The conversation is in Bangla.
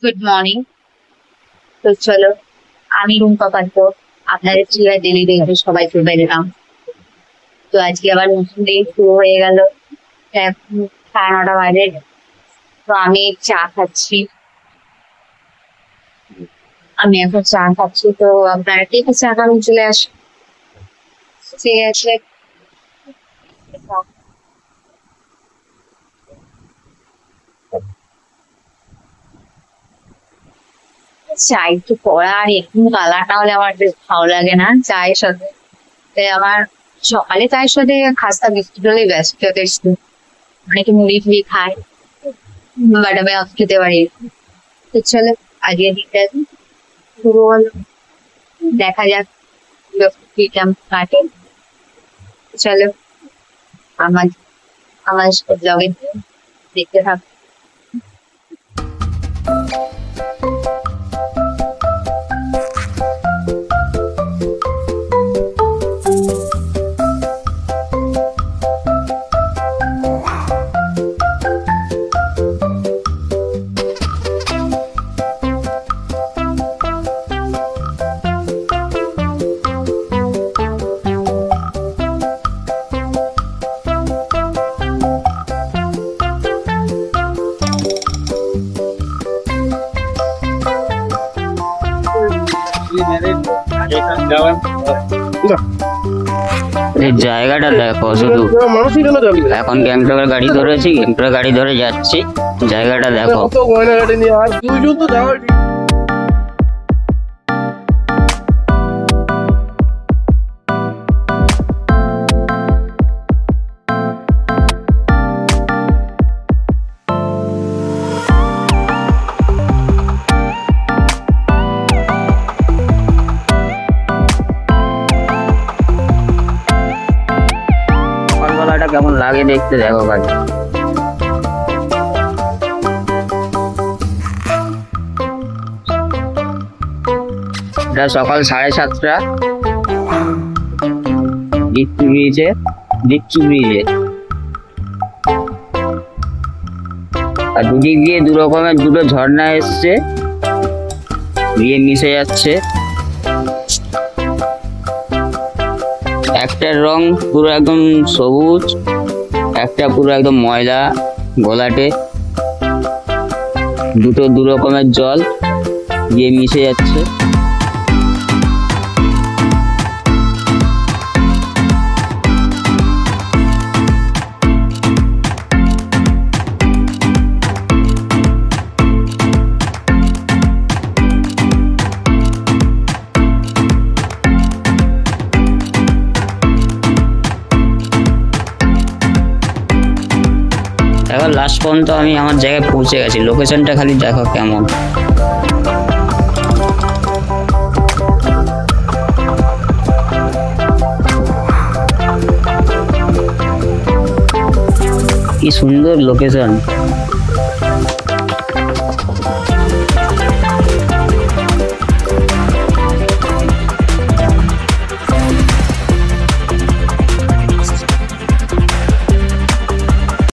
Good morning. তো চলো, আমি রুম্পা পাত্র, আপনাদের চিরা ডেলি দেখে সবাইকে বেরোলাম। তো আজকে আবার নতুন দিন শুরু হয়ে গেল। এখন 9:30 বাজে। তো আমি চা খাচ্ছি। তো আপনারা ঠিক আছে, আগামী চলে আসুন। ঠিক আছে। চা একটু কড়া আর একটু কালারটা হলে আমার বেশ ভালো লাগে না চায়ের সাথে। তাই আমার সকালে চায়ের সাথে খাস্তা বিস্কুট হলেই ব্যস্ত, যথেষ্ট। অনেকে মুড়ি টুড়ি খায়, বাট আমি অত খেতে পারি না। তো চলো, আজকে দিনটা শুরু হলো, দেখা যাক কি কেমন কাটে। চলো, আমার আমার ব্লগে দেখতে থাক। এই জায়গাটা দেখো শুধু। এখন গ্যাংটকের গাড়ি ধরেছি, গ্যাংটকের গাড়ি ধরে যাচ্ছি। জায়গাটা দেখো। সকালবেলাটা কেমন লাগে দেখতে, দেখো গাড়ি। এটা সকাল 7:30। ডিপচু ব্রিজে আর দুদিক দিয়ে দু রকমের দুটো ঝর্ণা এসছে, দিয়ে মিশে যাচ্ছে। একটার রং পুরো একদম সবুজ, একটা পুরো একদম ময়লা ঘোলাটে। দুটো দু রকমের জল দিয়ে মিশে যাচ্ছে। এখন লাস্ট পর্যন্ত আমি আমার জায়গায় পৌঁছে গেছি। লোকেশনটা খালি দেখো কেমন। কি সুন্দর লোকেশন।